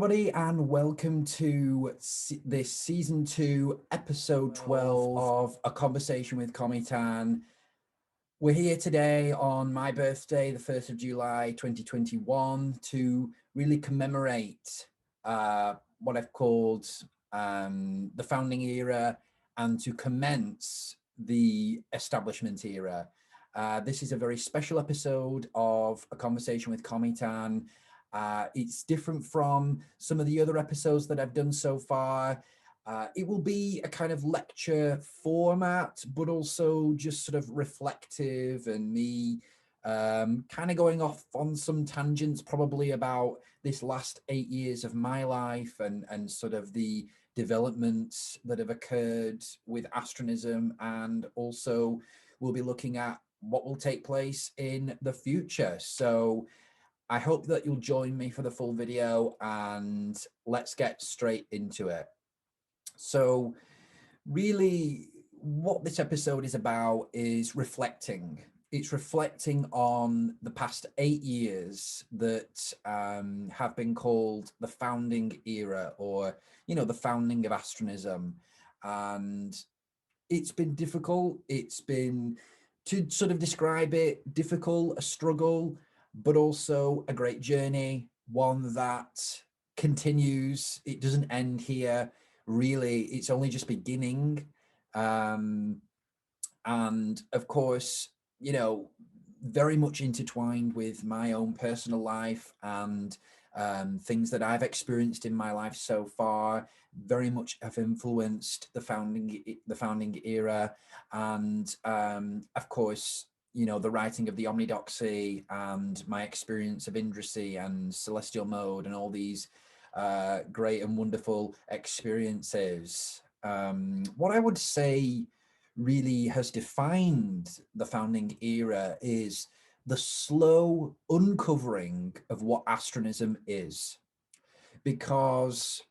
everybody, and welcome to this season 2, episode 12 of A Conversation with Cometan. We're here today on my birthday, the 1st of July 2021, to really commemorate what I've called the founding era and to commence the establishment era. This is a very special episode of A Conversation with Cometan. It's different from some of the other episodes that I've done so far. It will be a kind of lecture format, but also just sort of reflective and me kind of going off on some tangents, probably about this last 8 years of my life and sort of the developments that have occurred with astronism, and also we'll be looking at what will take place in the future. So I hope that you'll join me for the full video, and let's get straight into it. So really what this episode is about is reflecting. It's reflecting on the past 8 years that have been called the founding era, or, you know, the founding of astronism. And it's been difficult. It's been, to sort of describe it, difficult, a struggle, but also a great journey, one that continues. It doesn't end here. Really, it's only just beginning. And of course, you know, very much intertwined with my own personal life and things that I've experienced in my life so far, very much have influenced the founding era. And of course, you know, the writing of the Omnidoxy and my experience of Indracy and Celestial Mode and all these great and wonderful experiences. What I would say really has defined the founding era is the slow uncovering of what astronism is. Because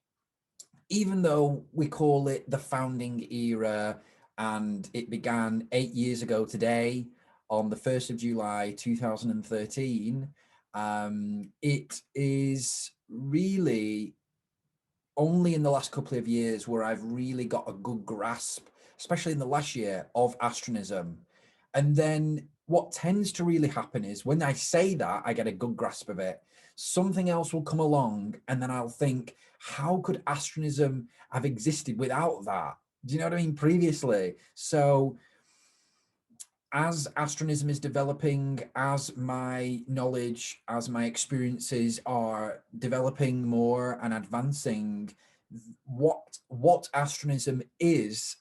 even though we call it the founding era and it began 8 years ago today on the 1st of July 2013, it is really only in the last couple of years where I've really got a good grasp, especially in the last year, of astronism. And then what tends to really happen is when I say that, I get a good grasp of it, something else will come along and then I'll think, how could astronism have existed without that? Do you know what I mean? Previously. So as astronism is developing, as my knowledge, as my experiences are developing more and advancing, what astronism is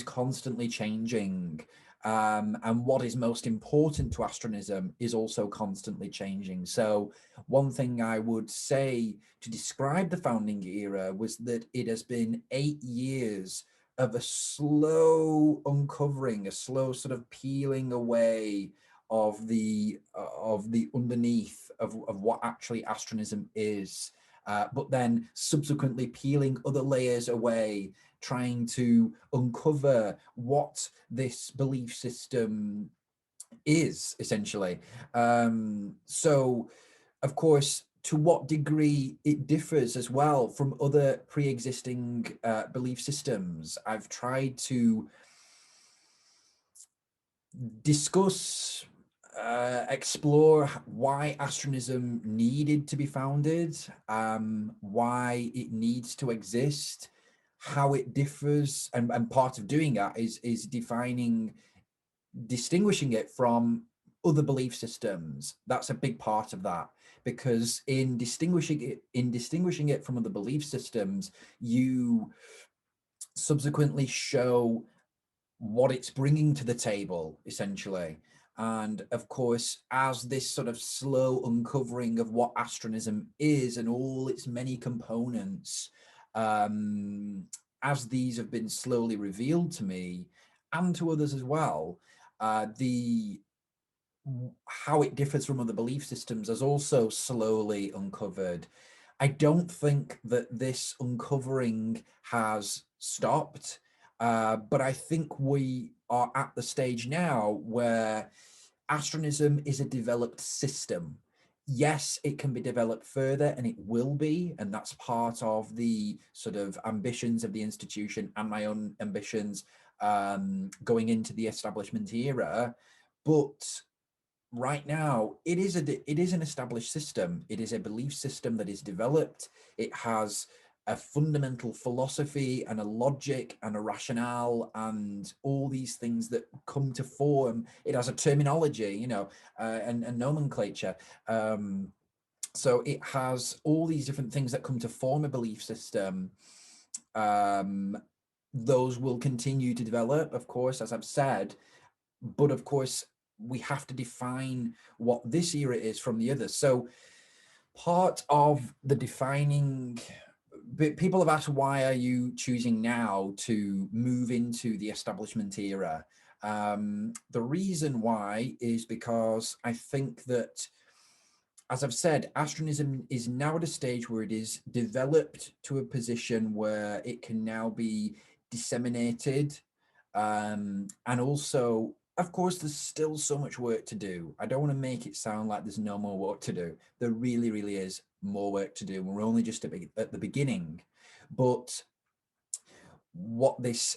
constantly changing. And what is most important to astronism is also constantly changing. So one thing I would say to describe the founding era was that it has been 8 years of a slow uncovering, a slow sort of peeling away of the underneath of what actually astronism is, but then subsequently peeling other layers away, trying to uncover what this belief system is, essentially. So, of course, to what degree it differs as well from other pre-existing belief systems. I've tried to discuss, explore why astronism needed to be founded, why it needs to exist, how it differs, and part of doing that is distinguishing it from other belief systems. That's a big part of that, because in distinguishing it from other belief systems, you subsequently show what it's bringing to the table, essentially. And of course, as this sort of slow uncovering of what astronism is and all its many components, as these have been slowly revealed to me and to others as well, how it differs from other belief systems has also slowly uncovered. I don't think that this uncovering has stopped, but I think we are at the stage now where astronism is a developed system. yes, it can be developed further, and it will be, and that's part of the sort of ambitions of the institution and my own ambitions going into the establishment era. But right now, it is an established system. It is a belief system that is developed. It has a fundamental philosophy and a logic and a rationale and all these things that come to form. It has a terminology, you know, and nomenclature. So it has all these different things that come to form a belief system. Those will continue to develop, of course, as I've said, but of course, we have to define what this era is from the others. So part of the defining, people have asked, why are you choosing now to move into the establishment era? The reason why is because I think that, as I've said, astronism is now at a stage where it is developed to a position where it can now be disseminated. And also, of course, there's still so much work to do. I don't want to make it sound like there's no more work to do. There really, really is more work to do. We're only just at the beginning. But what this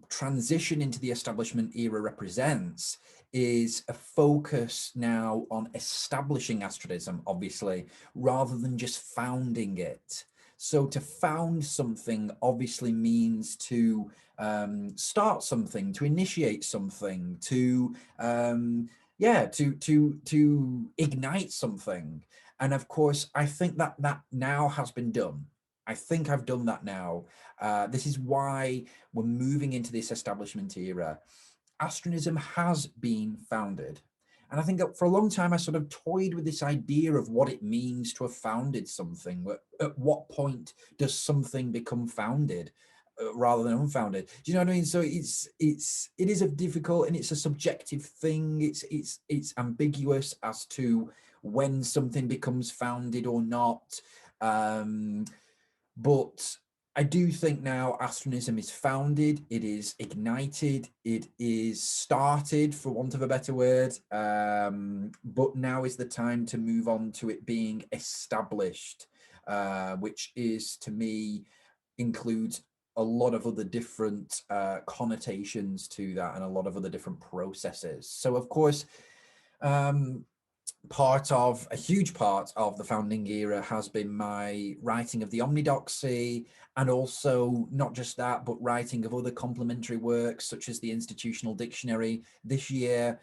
transition into the establishment era represents is a focus now on establishing astronism, obviously, rather than just founding it. So to found something obviously means to start something, to initiate something, to to ignite something. And of course, I think that now has been done. I think I've done that now. This is why we're moving into this establishment era. Astronism has been founded. And I think that for a long time, I sort of toyed with this idea of what it means to have founded something. At what point does something become founded rather than unfounded? Do you know what I mean? So it is a difficult, and it's a subjective thing. It's ambiguous as to when something becomes founded or not. But I do think now astronism is founded, it is ignited, it is started, for want of a better word. But now is the time to move on to it being established, which is, to me, includes a lot of other different connotations to that, and a lot of other different processes. So, of course, a huge part of the founding era has been my writing of the Omnidoxy, and also not just that, but writing of other complementary works such as the Institutional Dictionary this year,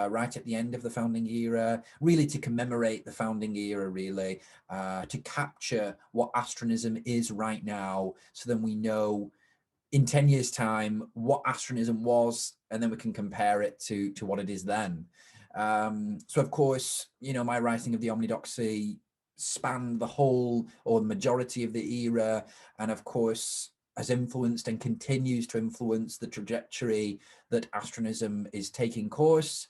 right at the end of the founding era, really to commemorate the founding era, really, to capture what astronism is right now, so then we know in 10 years' time what astronism was, and then we can compare it to what it is then. So of course, you know, my writing of the Omnidoxy spanned the whole, or the majority of the era, and of course has influenced and continues to influence the trajectory that astronism is taking course.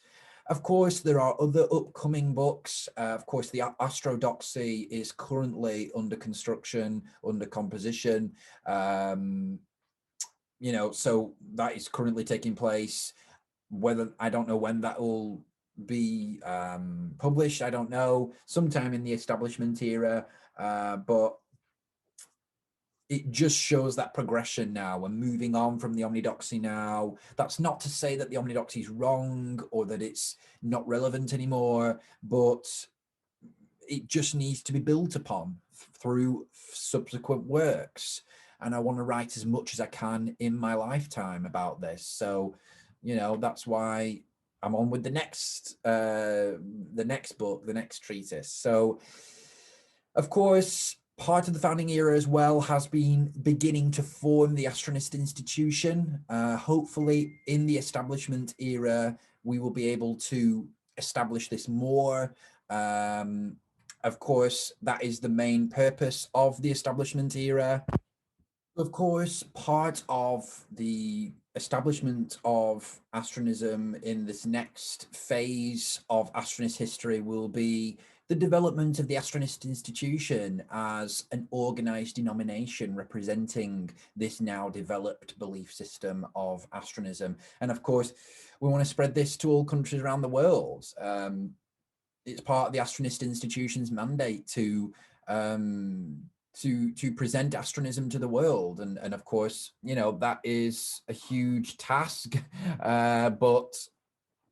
Of course, there are other upcoming books. Of course, the Astrodoxy is currently under construction, under composition. You know, so that is currently taking place. Whether, I don't know when that will be published, I don't know, sometime in the establishment era, but it just shows that progression now. We're moving on from the Omnidoxy now. That's not to say that the Omnidoxy is wrong or that it's not relevant anymore, but it just needs to be built upon through subsequent works. And I want to write as much as I can in my lifetime about this. So, you know, that's why I'm on with the next book, the next treatise. So, of course, part of the founding era as well has been beginning to form the Astronist Institution. Hopefully, in the establishment era, we will be able to establish this more. Of course, that is the main purpose of the establishment era. Of course, part of the establishment of astronism in this next phase of Astronist history will be the development of the Astronist Institution as an organized denomination representing this now developed belief system of astronism. And of course, we want to spread this to all countries around the world. it's part of the Astronist Institution's mandate to present astronism to the world, and of course, you know, that is a huge task, but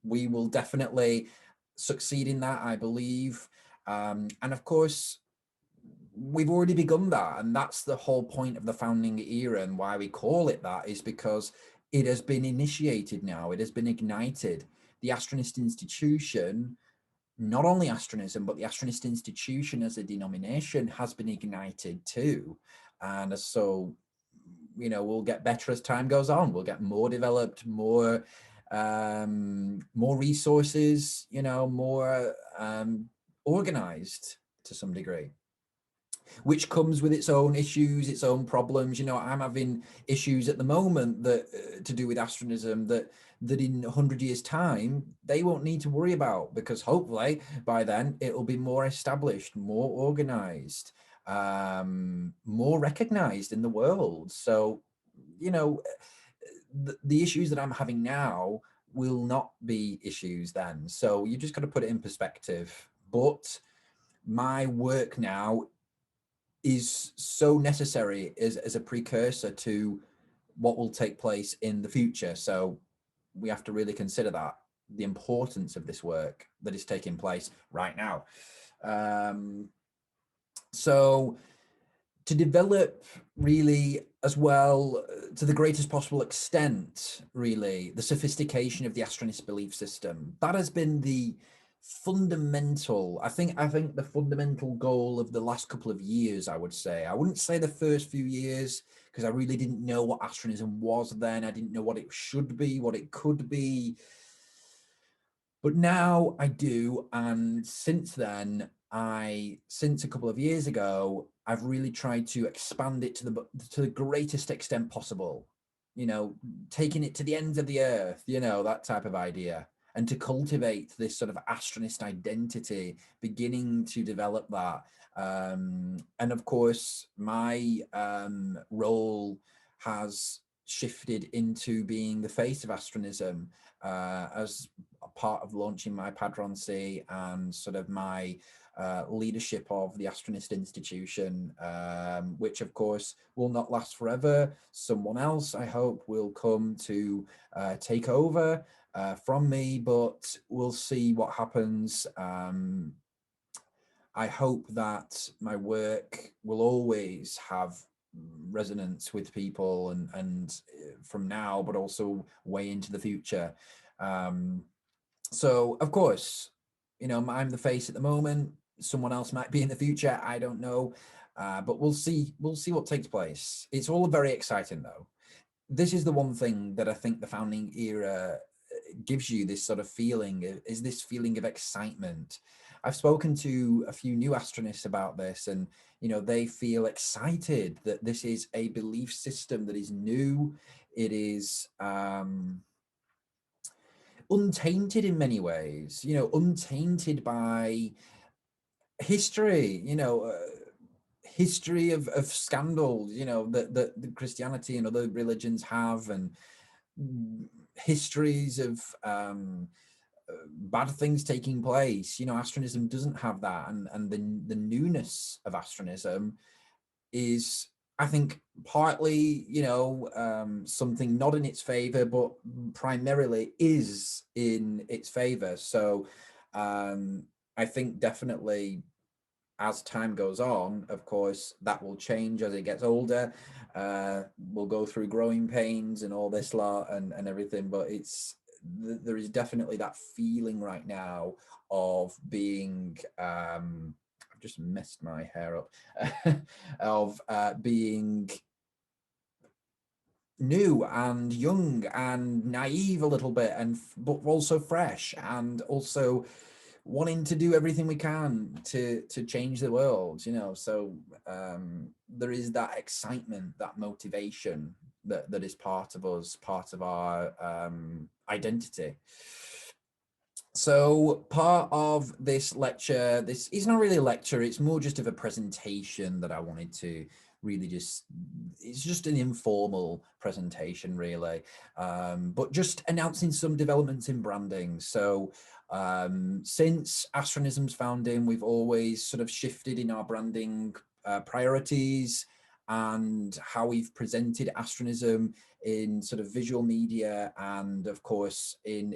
we will definitely succeed in that, I believe. And of course, we've already begun that, and that's the whole point of the founding era, and why we call it that is because it has been initiated now, it has been ignited. The Astronist Institution, not only astronism, but the Astronist Institution as a denomination has been ignited too. And so, you know, we'll get better as time goes on. We'll get more developed, more resources, you know, more organized to some degree, which comes with its own issues, its own problems. You know, I'm having issues at the moment that to do with astronism that in 100 years time they won't need to worry about, because hopefully by then it'll be more established, more organized, more recognized in the world. So, you know, the issues that I'm having now will not be issues then. So you just got to put it in perspective. But my work now is so necessary as a precursor to what will take place in the future. So we have to really consider that, the importance of this work that is taking place right now. So to develop really as well, to the greatest possible extent, really, the sophistication of the Astronist belief system, that has been the fundamental, I think the fundamental goal of the last couple of years, I would say. I wouldn't say the first few years, because I really didn't know what astronism was then. I didn't know what it should be, what it could be. But now I do, and since then, since a couple of years ago, I've really tried to expand it to the greatest extent possible. You know, taking it to the ends of the earth, you know, that type of idea, and to cultivate this sort of astronist identity, beginning to develop that. And of course, my role has shifted into being the face of astronism, as a part of launching my padroncy and sort of my leadership of the Astronist Institution, which of course will not last forever. Someone else, I hope, will come to take over from me, but we'll see what happens. I hope that my work will always have resonance with people, and from now, but also way into the future. So of course, you know, I'm the face at the moment. Someone else might be in the future. I don't know, but we'll see. We'll see what takes place. It's all very exciting, though. This is the one thing that I think the founding era gives you, this sort of feeling, is this feeling of excitement. I've spoken to a few new astronists about this, and you know, they feel excited that this is a belief system that is new. It is untainted in many ways, you know, untainted by history, you know, history of scandals, you know, that Christianity and other religions have, and histories of bad things taking place. You know, astronism doesn't have that, and the newness of astronism is, I think, partly, you know, something not in its favor, but primarily is in its favor. So I think definitely as time goes on, of course, that will change as it gets older. We'll go through growing pains and all this lot and everything, but there is definitely that feeling right now of being I've just messed my hair up of being new and young and naive a little bit, but also fresh, and also wanting to do everything we can to change the world, you know. So there is that excitement, that motivation that is part of us, part of our identity. So part of this lecture, this is not really a lecture, it's more just of a presentation that I wanted to really it's just an informal presentation really, but just announcing some developments in branding. So Since Astronism's founding, we've always sort of shifted in our branding priorities and how we've presented astronism in sort of visual media, and of course in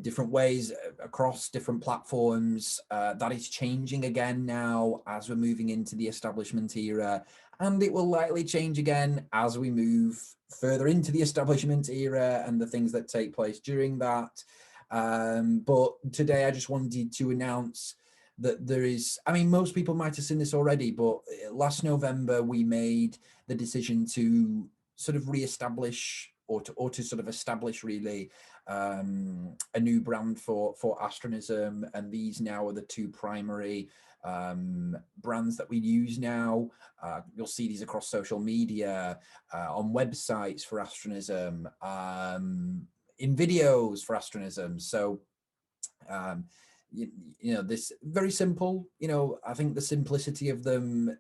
different ways across different platforms. That is changing again now as we're moving into the establishment era, and it will likely change again as we move further into the establishment era and the things that take place during that. But today I just wanted to announce that there is, I mean, most people might have seen this already, but last November we made the decision to sort of re-establish or to sort of establish really a new brand for Astronism, and these now are the two primary brands that we use now. You'll see these across social media, on websites for Astronism, in videos for Astronism. So you know, this very simple, you know, I think the simplicity of them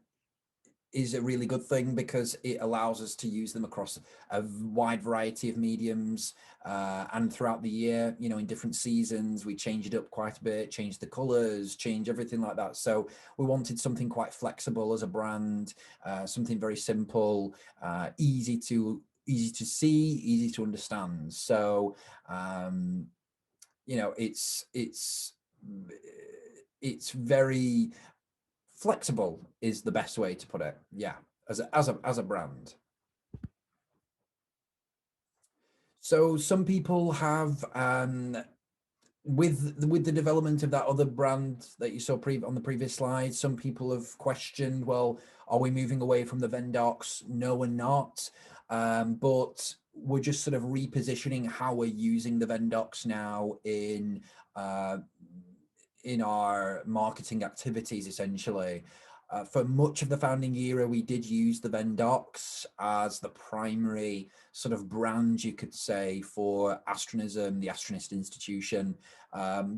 is a really good thing because it allows us to use them across a wide variety of mediums, and throughout the year, you know, in different seasons, we change it up quite a bit, change the colors, change everything like that. So we wanted something quite flexible as a brand, something very simple, easy to see, easy to understand. So you know, it's very flexible is the best way to put it. Yeah, as a brand. So some people have with the development of that other brand that you saw on the previous slide, some people have questioned, well, are we moving away from the Vendocs? No, we're not. But we're just sort of repositioning how we're using the Vendocs now in our marketing activities, essentially. For much of the founding era, we did use the Vendocs as the primary sort of brand, you could say, for Astronism, the Astronist Institution.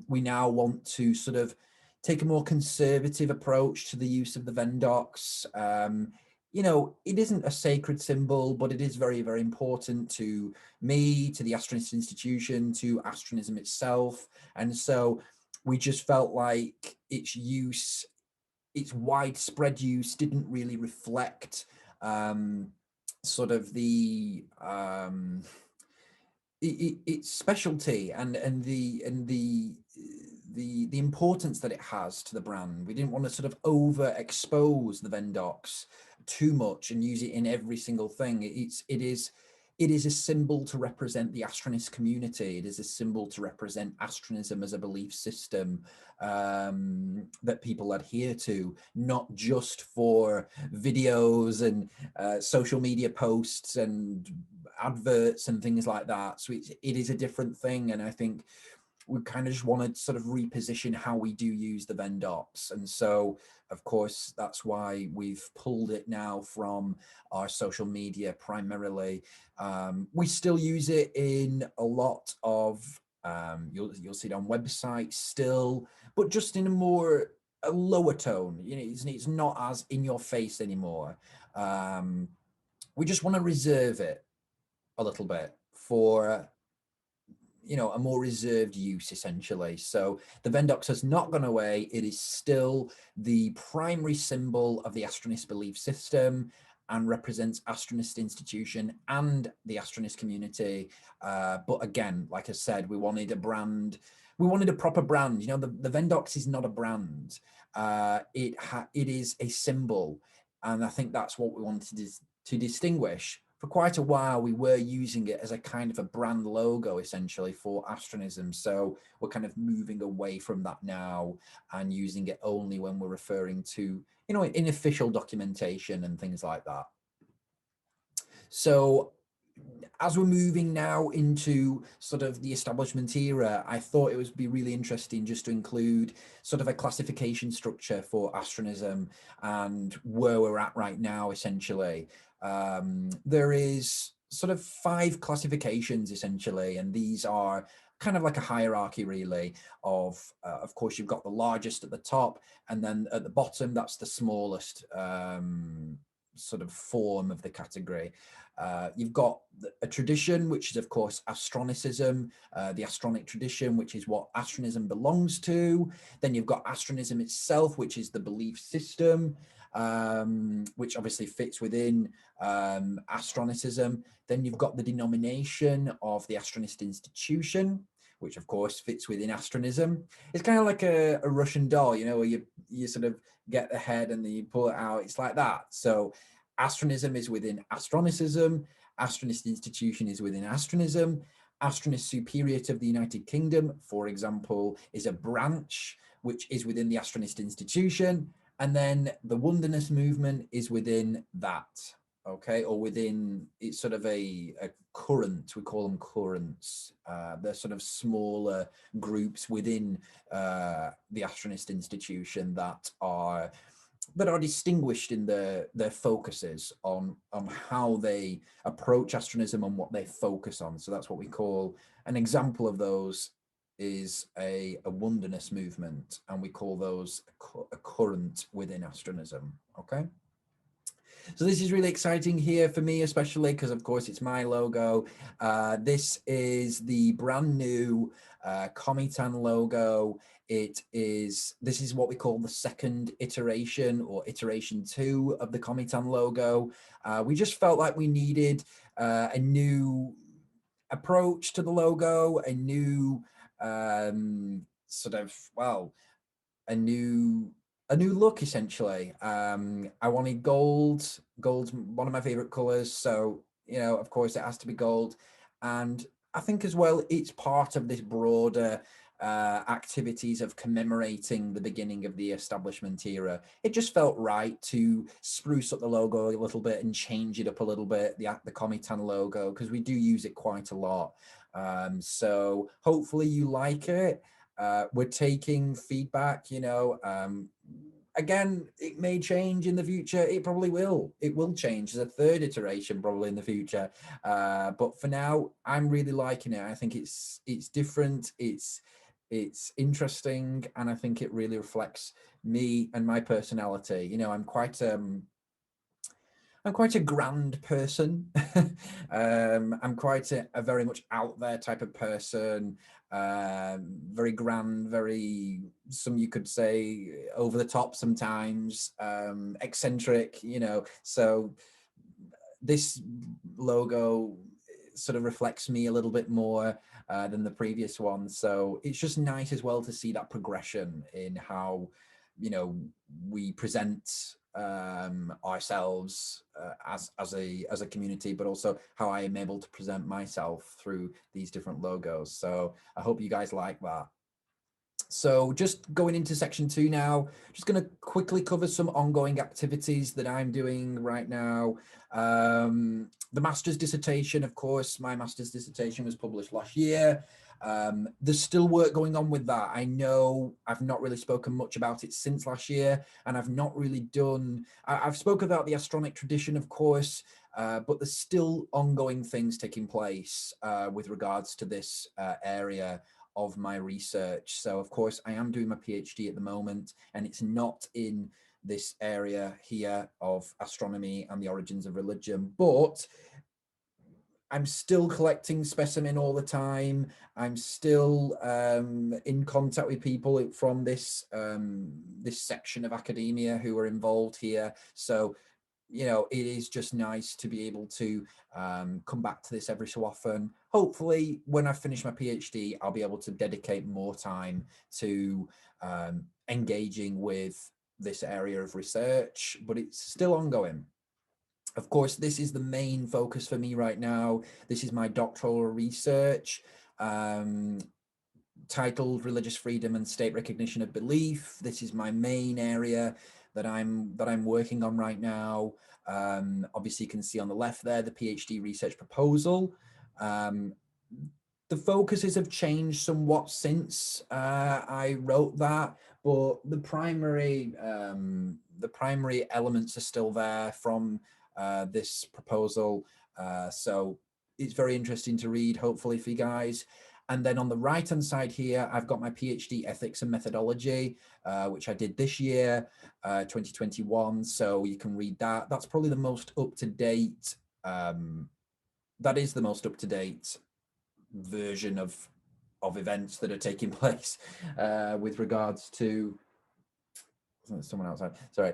We now want to sort of take a more conservative approach to the use of the Vendocs. You know, it isn't a sacred symbol, but it is very, very important to me, to the Astronist Institution, to Astronism itself. And so we just felt like its use, its widespread use, didn't really reflect sort of the its specialty and the importance that it has to the brand. We didn't want to sort of overexpose the Vendocs too much and use it in every single thing. It is a symbol to represent the Astronist community. It is a symbol to represent Astronism as a belief system that people adhere to, not just for videos and social media posts and adverts and things like that. So it is a different thing. And I think we kind of just want to sort of reposition how we do use the Vendocs. And so, of course, that's why we've pulled it now from our social media primarily. We still use it in a lot of, you'll see it on websites still, but just in a lower tone. You know, it's not as in your face anymore. We just want to reserve it a little bit for, you know, a more reserved use, essentially. So the Vendocs has not gone away. It is still the primary symbol of the Astronist belief system and represents Astronist Institution and the Astronist community. But again, like I said, we wanted a brand. We wanted a proper brand. You know, the Vendocs is not a brand. It is a symbol. And I think that's what we wanted to distinguish. For quite a while, we were using it as a kind of a brand logo, essentially, for Astronism. So we're kind of moving away from that now and using it only when we're referring to, you know, in official documentation and things like that. So as we're moving now into sort of the establishment era, I thought it would be really interesting just to include sort of a classification structure for Astronism and where we're at right now, essentially. There is sort of 5 classifications, essentially, and these are kind of like a hierarchy, really, of course, you've got the largest at the top, and then at the bottom, that's the smallest sort of form of the category. You've got a tradition, which is, of course, Astronicism, the Astronic tradition, which is what Astronism belongs to. Then you've got Astronism itself, which is the belief system, which obviously fits within Astronicism. Then you've got the denomination of the Astronist Institution, which of course fits within Astronism. It's kind of like a Russian doll, you know, where you sort of get the head and then you pull it out. It's like that. So Astronism is within Astronicism. Astronist Institution is within Astronism. Astronist Superior of the United Kingdom, for example, is a branch which is within the Astronist Institution. And then the Wonderness movement is within that, okay, or within, it's sort of a current, we call them currents. They're sort of smaller groups within the Astronist Institution that are distinguished in their focuses on how they approach astronomism and what they focus on. So that's what we call, an example of those is a wonderness movement, and we call those a current within astronomism. Okay. So this is really exciting here for me, especially because, of course, it's my logo. This is the brand new Cometan logo. This is what we call the second iteration, or iteration 2 of the Cometan logo. We just felt like we needed a new approach to the logo, a new sort of, well, a new look, essentially. I wanted gold. Gold's one of my favorite colors, so you know, of course, it has to be gold. And I think as well, it's part of this broader activities of commemorating the beginning of the establishment era. It just felt right to spruce up the logo a little bit and change it up a little bit, the Cometan logo, because we do use it quite a lot. So hopefully you like it. We're taking feedback, you know. Again, it may change in the future. It probably will. It will change. There's a third iteration probably in the future. But for now, I'm really liking it. I think it's different. It's interesting, and I think it really reflects me and my personality. You know, I'm quite a grand person. I'm quite a very much out there type of person. Very grand, very, some you could say over the top sometimes, eccentric, you know. So this logo sort of reflects me a little bit more than the previous one. So it's just nice as well to see that progression in how, you know, we present ourselves as a community, but also how I am able to present myself through these different logos. So I hope you guys like that. So just going into section 2 now, just going to quickly cover some ongoing activities that I'm doing right now. The master's dissertation, of course, my master's dissertation was published last year. There's still work going on with that. I know I've not really spoken much about it since last year, and I've not really done, I've spoken about the Astronic tradition, of course, but there's still ongoing things taking place with regards to this area of my research. So of course I am doing my PhD at the moment, and it's not in this area here of astronomy and the origins of religion, but I'm still collecting specimen all the time. I'm still in contact with people from this this section of academia who are involved here. So you know, it is just nice to be able to come back to this every so often. Hopefully, when I finish my PhD, I'll be able to dedicate more time to engaging with this area of research, but it's still ongoing. Of course, this is the main focus for me right now. This is my doctoral research. Titled Religious Freedom and State Recognition of Belief. This is my main area that I'm working on right now. Obviously, you can see on the left there the PhD research proposal. The focuses have changed somewhat since I wrote that, but the primary elements are still there from this proposal. So it's very interesting to read, hopefully, for you guys. And then on the right-hand side here, I've got my PhD Ethics and Methodology, which I did this year, 2021. So you can read that. That's probably the most up-to-date, that is the most up-to-date version of events that are taking place with regards to someone outside, sorry,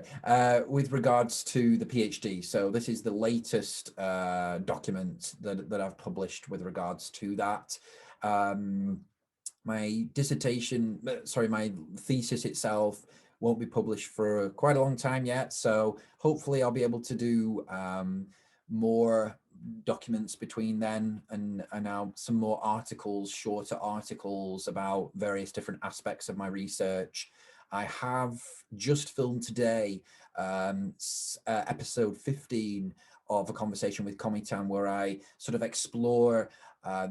with regards to the PhD. So this is the latest document that I've published with regards to that. My dissertation, sorry, my thesis itself won't be published for quite a long time yet. So hopefully I'll be able to do more documents between then and now some more articles, shorter articles about various different aspects of my research. I have just filmed today episode 15 of A Conversation with Cometan, where I sort of explore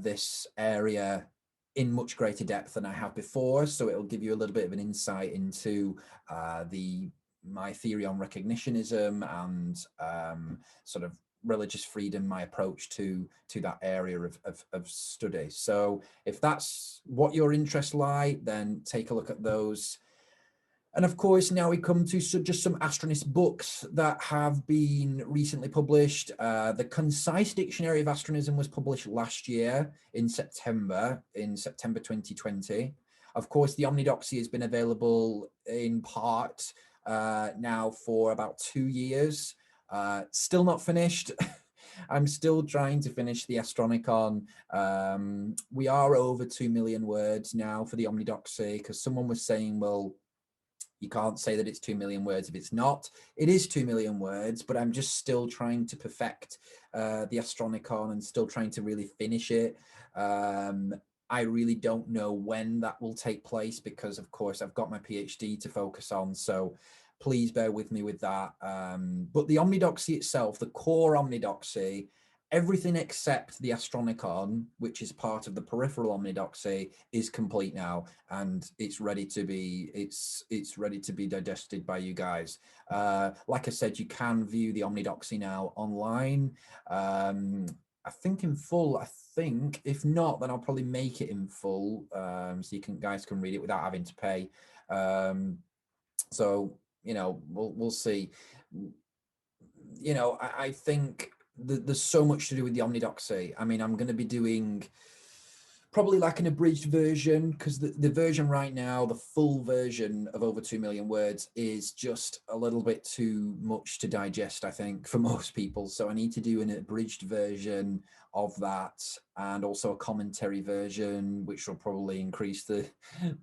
this area in much greater depth than I have before. So it'll give you a little bit of an insight into my theory on recognitionism and sort of religious freedom, my approach to that area of study. So if that's what your interests lie, then take a look at those. And of course, now we come to just some Astronist books that have been recently published. The Concise Dictionary of Astronism was published last year in September 2020. Of course, the Omnidoxy has been available in part now for about 2 years. Still not finished. I'm still trying to finish the Astronicon. We are over 2 million words now for the Omnidoxy, because someone was saying, well, you can't say that it's 2 million words if it's not. It is 2 million words, but I'm just still trying to perfect the Astronicon and still trying to really finish it. I really don't know when that will take place because, of course, I've got my PhD to focus on. So please bear with me with that. But the Omnidoxy itself, the core Omnidoxy, everything except the Astronicon, which is part of the peripheral Omnidoxy, is complete now, and it's ready to be ready to be digested by you guys. Like I said, you can view the Omnidoxy now online. I think in full. I think if not, then I'll probably make it in full, so you guys can read it without having to pay. So we'll see. I think there's so much to do with the Omnidoxy. I mean, I'm going to be doing probably like an abridged version, because the version right now, the full version of over 2 million words, is just a little bit too much to digest, I think, for most people. So I need to do an abridged version of that, and also a commentary version, which will probably increase the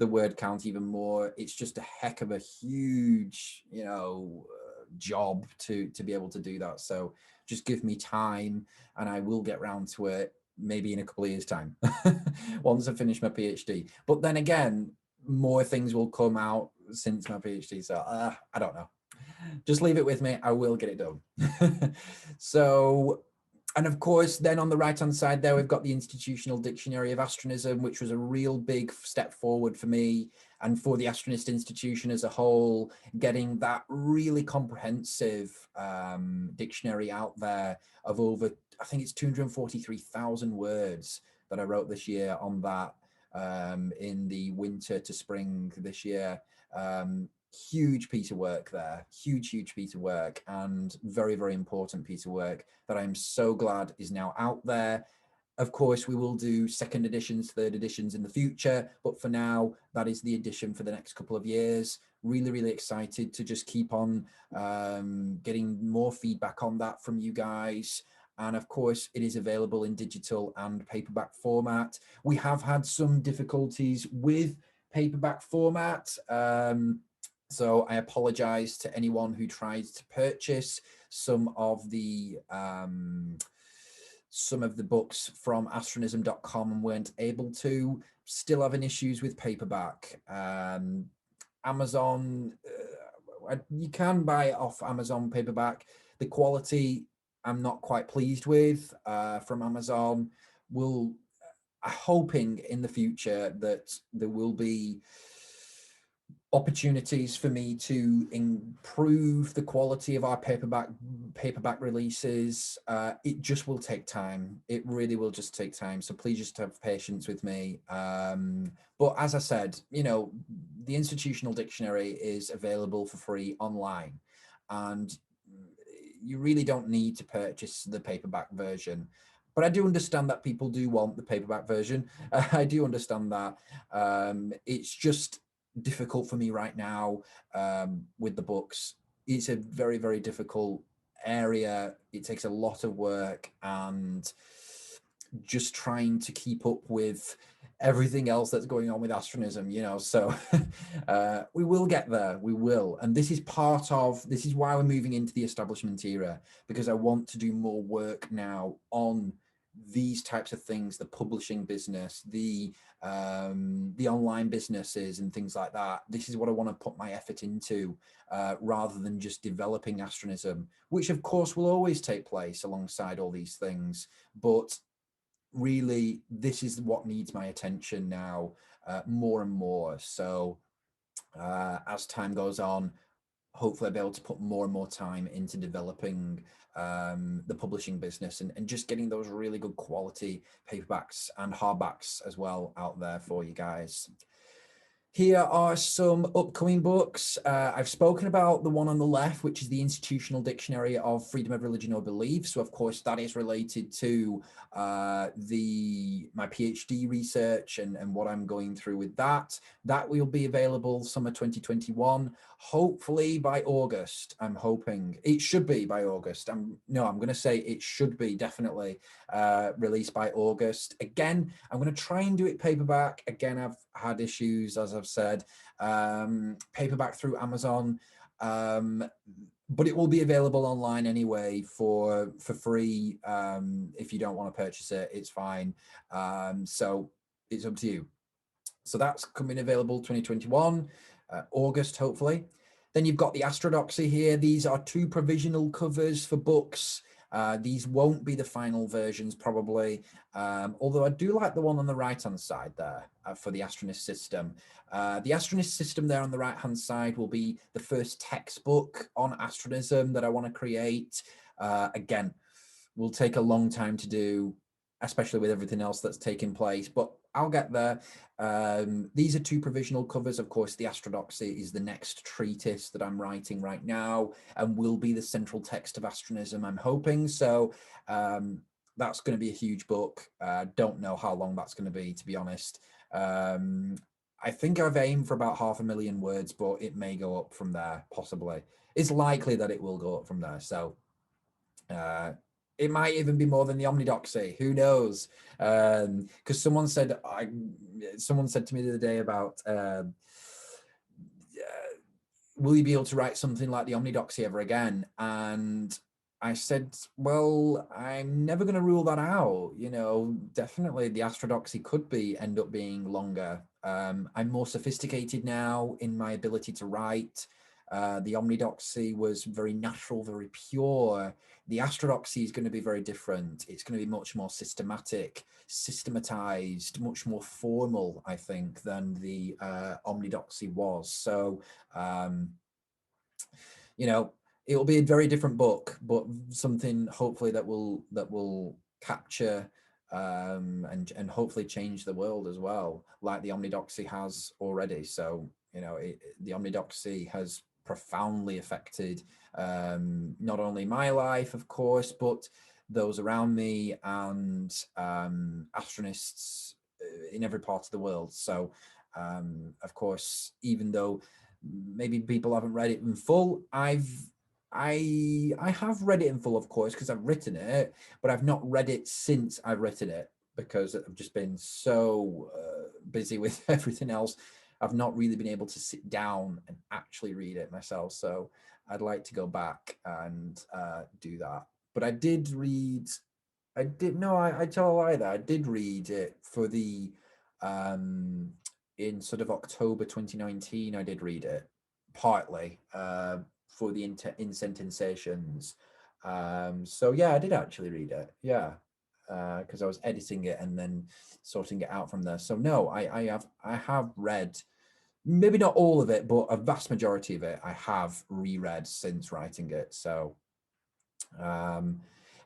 word count even more. It's just a heck of a huge, job to be able to do that. So just give me time and I will get round to it, maybe in a couple of years' time, once I finish my PhD. But then again, more things will come out since my PhD. So I don't know. Just leave it with me. I will get it done. So, and of course, then on the right-hand side there, we've got the Institutional Dictionary of Astronism, which was a real big step forward for me and for the Astronist Institution as a whole, getting that really comprehensive dictionary out there of over, I think it's 243,000 words that I wrote this year on that in the winter to spring this year. Huge piece of work there, huge piece of work, and very, very important piece of work that I'm so glad is now out there. Of course, we will do second editions, third editions in the future, but for now, that is the edition for the next couple of years. Really, really excited to just keep on getting more feedback on that from you guys. And of course, it is available in digital and paperback format. We have had some difficulties with paperback format. So I apologize to anyone who tried to purchase some of the books from astronism.com and weren't able to. Still having issues with paperback. Amazon, you can buy it off Amazon paperback. The quality I'm not quite pleased with from Amazon. I'm hoping in the future that there will be opportunities for me to improve the quality of our paperback releases. It just will take time. It really will just take time. So please just have patience with me. But as I said, you know, the institutional dictionary is available for free online, and you really don't need to purchase the paperback version. But I do understand that people do want the paperback version. I do understand that. It's just difficult for me right now with the books. It's a very, very difficult area. It takes a lot of work, and just trying to keep up with everything else that's going on with astronism, you know. So we will get there, we will. And this is why we're moving into the establishment era, because I want to do more work now on these types of things, the publishing business, the online businesses and things like that. This is what I want to put my effort into, rather than just developing astronism, which of course will always take place alongside all these things. But really, this is what needs my attention now, more and more. So as time goes on, hopefully I'll be able to put more and more time into developing the publishing business, and just getting those really good quality paperbacks and hardbacks as well out there for you guys. Here are some upcoming books. I've spoken about the one on the left, which is the Institutional Dictionary of Freedom of Religion or Belief. So, of course, that is related to my PhD research and what I'm going through with that. That will be available summer 2021, hopefully by August. I'm hoping it should be by August. I'm going to say it should be definitely released by August. Again, I'm going to try and do it paperback. Again, I've had issues, as I've said, paperback through Amazon, but it will be available online anyway for free. If you don't want to purchase it, it's fine. So it's up to you. So that's coming available 2021, August, hopefully. Then you've got the Astrodoxy here. These are 2 provisional covers for books. These won't be the final versions, probably, although I do like the one on the right-hand side there for the Astronist system. The Astronist system there on the right-hand side will be the first textbook on astronism that I want to create. Again, will take a long time to do, especially with everything else that's taking place, but I'll get there. These are 2 provisional covers. Of course, the Astrodoxy is the next treatise that I'm writing right now, and will be the central text of astronism, I'm hoping. So that's going to be a huge book. Don't know how long that's going to be, to be honest. I think I've aimed for about 500,000 words, but it may go up from there, possibly. It's likely that it will go up from there. So it might even be more than the Omnidoxy. Who knows? Because someone said to me the other day about, will you be able to write something like the Omnidoxy ever again? And I said, well, I'm never going to rule that out. You know, definitely the Astrodoxy could end up being longer. I'm more sophisticated now in my ability to write. The Omnidoxy was very natural, very pure. The Astrodoxy is going to be very different. It's going to be much more systematic, systematized, much more formal, I think, than the Omnidoxy was. So, you know, it'll be a very different book, but something hopefully that will capture and hopefully change the world as well, like the Omnidoxy has already. So, you know, the Omnidoxy has profoundly affected not only my life, of course, but those around me and astronists in every part of the world. So, of course, even though maybe people haven't read it in full, I have read it in full, of course, because I've written it, but I've not read it since I've written it, because I've just been so busy with everything else. I've not really been able to sit down and actually read it myself. So I'd like to go back and do that. But I did read, I tell a lie there. I did read it for the, in sort of October 2019, I did read it partly for the Insentensations. So yeah, I did actually read it. Yeah. Because I was editing it and then sorting it out from there. So no, I have read maybe not all of it, but a vast majority of it I have reread since writing it. So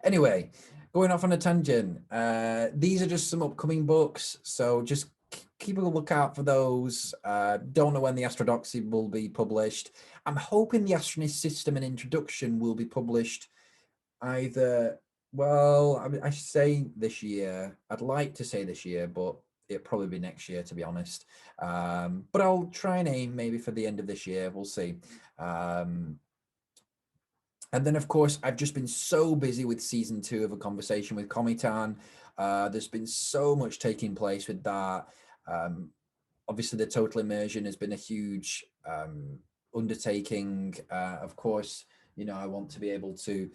anyway, going off on a tangent, these are just some upcoming books, so just keep a lookout for those. Don't know when the Astrodoxy will be published. I'm hoping the Astronist System and Introduction will be published either, well, I say this year. I'd like to say this year, but it'll probably be next year, to be honest. But I'll try and aim maybe for the end of this year. We'll see. And then, of course, I've just been so busy with season 2 of A Conversation with Cometan. There's been so much taking place with that. Obviously, the total immersion has been a huge undertaking. Of course, I want to be able to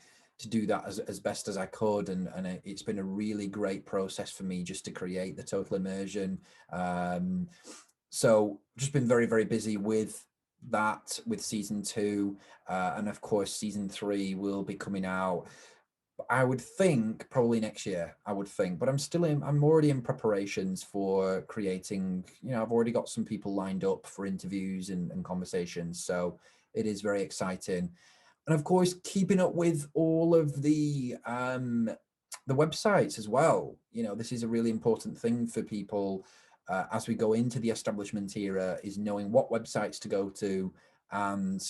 do that as best as I could. And it's been a really great process for me just to create the total immersion. So just been very, very busy with that, with season 2. And of course, season 3 will be coming out, I would think, probably next year, I would think, but I'm already in preparations for creating, I've already got some people lined up for interviews and conversations. So it is very exciting. And of course, keeping up with all of the websites as well. This is a really important thing for people as we go into the establishment era, is knowing what websites to go to and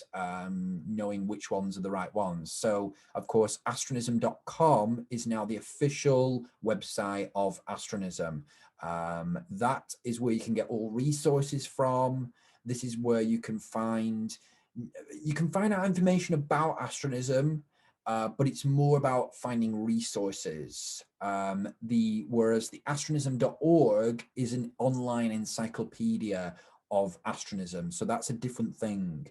knowing which ones are the right ones. So, of course, astronism.com is now the official website of Astronism. That is where you can get all resources from. This is where you can find out information about astronism, but it's more about finding resources. Whereas the astronism.org is an online encyclopedia of astronism. So that's a different thing.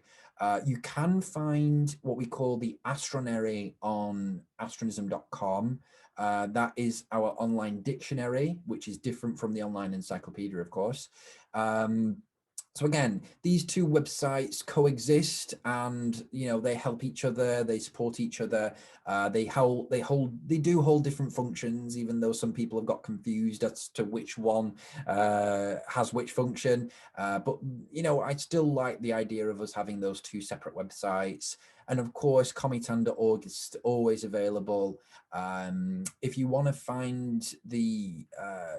You can find what we call the Astronary on astronism.com. That is our online dictionary, which is different from the online encyclopedia, of course. So again, these two websites coexist, and they help each other, they support each other. They do hold different functions, even though some people have got confused as to which one has which function. But I still like the idea of us having those two separate websites. And of course, cometan.org is always available. If you want to find the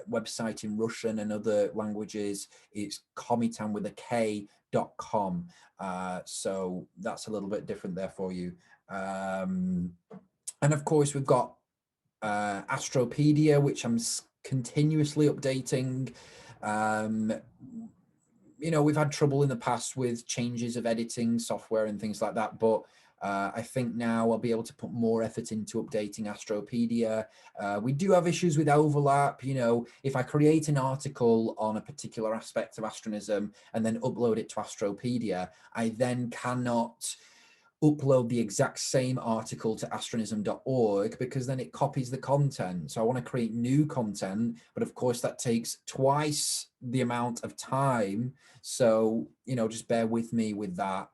website in Russian and other languages, it's cometan with a K.com. So that's a little bit different there for you. And of course, we've got Astropedia, which I'm continuously updating. We've had trouble in the past with changes of editing software and things like that, but I think now I'll be able to put more effort into updating Astropedia. We do have issues with overlap. If I create an article on a particular aspect of astronism and then upload it to Astropedia, I then cannot upload the exact same article to astronism.org, because then it copies the content. So I want to create new content, but of course that takes twice the amount of time. So, just bear with me with that.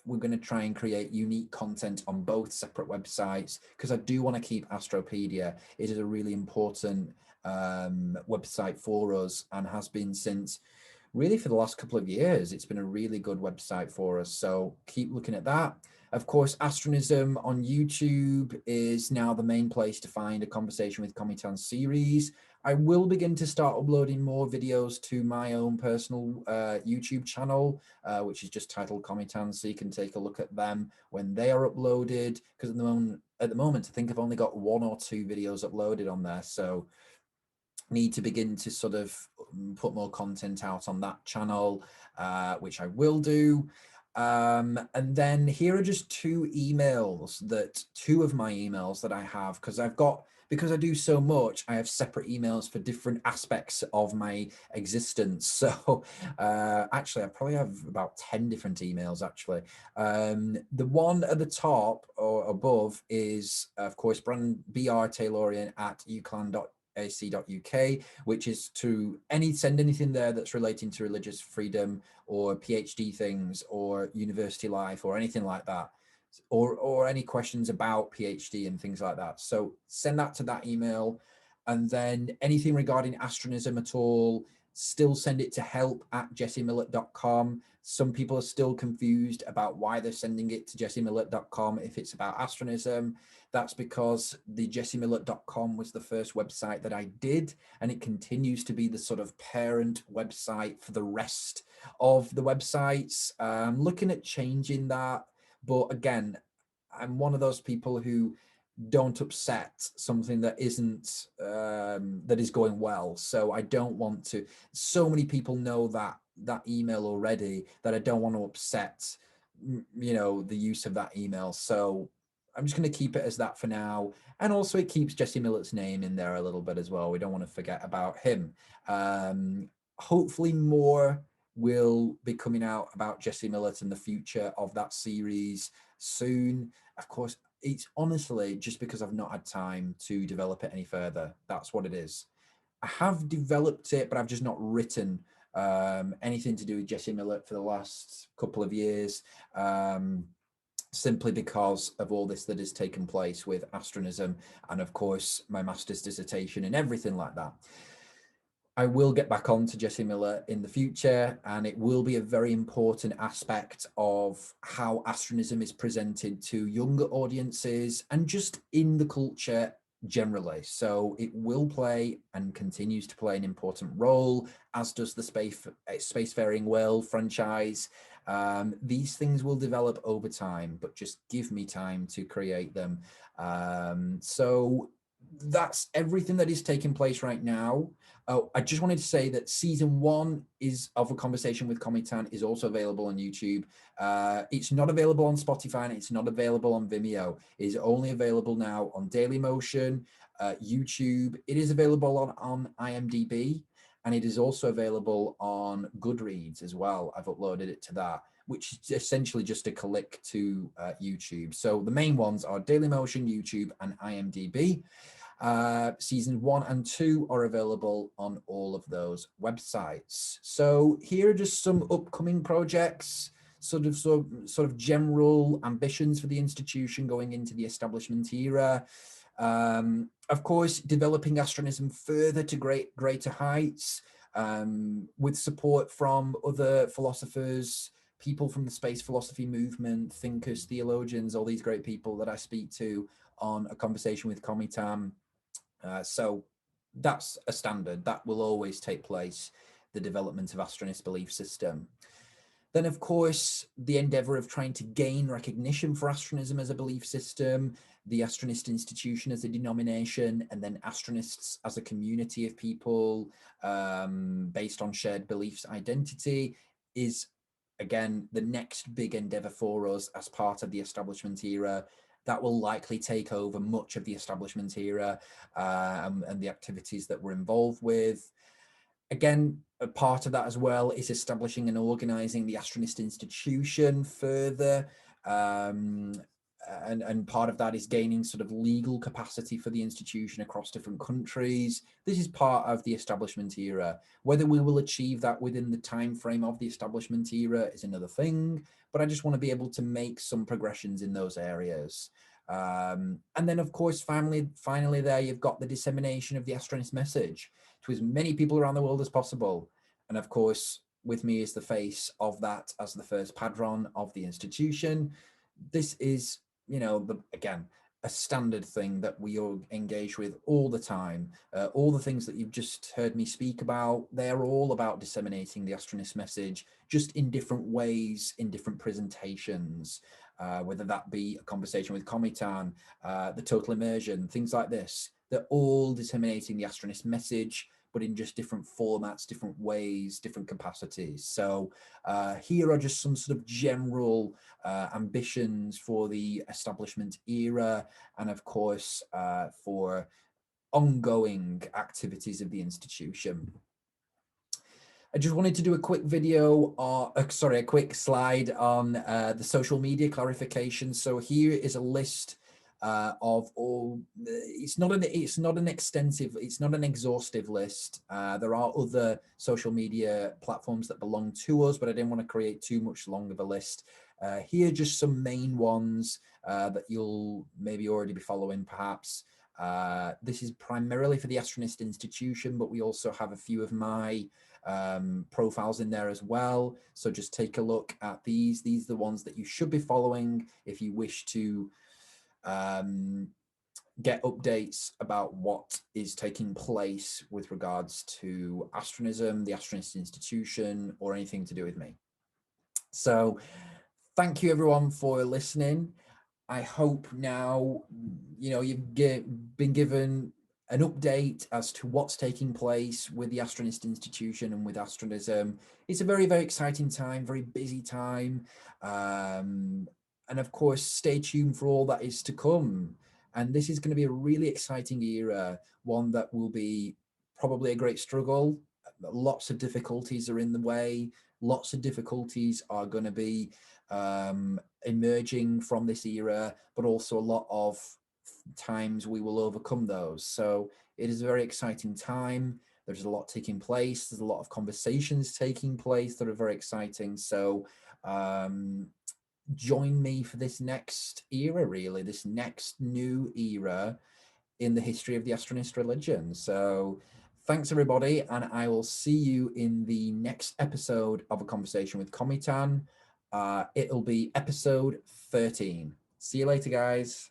We're going to try and create unique content on both separate websites, because I do want to keep Astropedia. It is a really important website for us, and has been since really for the last couple of years. It's been a really good website for us. So keep looking at that. Of course, Astronism on YouTube is now the main place to find A Conversation with Cometan series. I will begin to start uploading more videos to my own personal YouTube channel, which is just titled Cometan, so you can take a look at them when they are uploaded. Because at the moment, I think I've only got 1 or 2 videos uploaded on there. So need to begin to sort of put more content out on that channel, which I will do. And then here are just 2 of my emails that I have, because I do so much, I have separate emails for different aspects of my existence. So actually, I probably have about 10 different emails, actually. The one at the top or above is, of course, brtaylorian at uclan.ac.uk, which is to send anything there that's relating to religious freedom or PhD things or university life or anything like that, or any questions about PhD and things like that. So send that to that email. And then anything regarding astronism at all, still send it to help@jessiemillett.com. Some people are still confused about why they're sending it to jessiemillett.com if it's about astronism. That's because the jessiemillett.com was the first website that I did, and it continues to be the sort of parent website for the rest of the websites. I'm looking at changing that, but again, I'm one of those people who don't upset something that isn't that is going well. So I don't want to. So many people know that email already that I don't want to upset, the use of that email. So I'm just going to keep it as that for now. And also it keeps Jesse Millett's name in there a little bit as well. We don't want to forget about him. Hopefully more will be coming out about Jesse Millett and the future of that series soon. Of course, it's honestly just because I've not had time to develop it any further. That's what it is. I have developed it, but I've just not written anything to do with Jesse Millett for the last couple of years, simply because of all this that has taken place with astronism and, of course, my master's dissertation and everything like that. I will get back on to Jesse Millett in the future, and it will be a very important aspect of how astronism is presented to younger audiences and just in the culture generally. So it will play and continues to play an important role, as does the Spacefaring World franchise. These things will develop over time, but just give me time to create them. So that's everything that is taking place right now. Oh, I just wanted to say that season 1 of A Conversation with Cometan is also available on YouTube. It's not available on Spotify, and it's not available on Vimeo. It is only available now on Dailymotion, YouTube. It is available on IMDb, and it is also available on Goodreads as well. I've uploaded it to that, which is essentially just a click to YouTube. So the main ones are Dailymotion, YouTube, and IMDb. Seasons 1 and 2 are available on all of those websites. So here are just some upcoming projects, sort of general ambitions for the institution going into the establishment era. Of course, developing astronism further to greater heights, with support from other philosophers, people from the space philosophy movement, thinkers, theologians, all these great people that I speak to on A Conversation with Cometan. So that's a standard that will always take place, the development of Astronist belief system. Then, of course, the endeavor of trying to gain recognition for astronism as a belief system, the Astronist Institution as a denomination, and then Astronists as a community of people based on shared beliefs identity is, again, the next big endeavor for us as part of the establishment era. That will likely take over much of the establishment era and the activities that we're involved with. Again, a part of that as well is establishing and organizing the Astronist Institution further. And part of that is gaining sort of legal capacity for the institution across different countries. This is part of the establishment era. Whether we will achieve that within the time frame of the establishment era is another thing, but I just want to be able to make some progressions in those areas. And then, of course, finally there, you've got the dissemination of the Astronist message to as many people around the world as possible. And of course, with me is the face of that as the first patron of the institution. This is, again, a standard thing that we all engage with all the time. All the things that you've just heard me speak about, they're all about disseminating the Astronist message, just in different ways, in different presentations, whether that be A Conversation with Cometan, the Total Immersion, things like this. They're all disseminating the Astronist message, but in just different formats, different ways, different capacities. So here are just some sort of general ambitions for the establishment era, and of course for ongoing activities of the institution. I just wanted to do a quick video, a quick slide on the social media clarification. So here is a list of all. It's not an exhaustive list. There are other social media platforms that belong to us, but I didn't want to create too much long of a list. Here are just some main ones that you'll maybe already be following, perhaps. This is primarily for the Astronist Institution, but we also have a few of my profiles in there as well. So just take a look at these. These are the ones that you should be following if you wish to get updates about what is taking place with regards to Astronism, the Astronist Institution, or anything to do with me. So thank you everyone for listening. I hope now, you've been given an update as to what's taking place with the Astronist Institution and with Astronism. It's a very, very exciting time, very busy time. And of course, stay tuned for all that is to come. And this is going to be a really exciting era, one that will be probably a great struggle. Lots of difficulties are in the way. Lots of difficulties are going to be emerging from this era, but also a lot of times we will overcome those. So it is a very exciting time. There's a lot taking place. There's a lot of conversations taking place that are very exciting. So join me for this next era, really, this next new era in the history of the Astronist religion. So thanks everybody, and I will see you in the next episode of A Conversation with Cometan. It'll be episode 13. See you later, guys.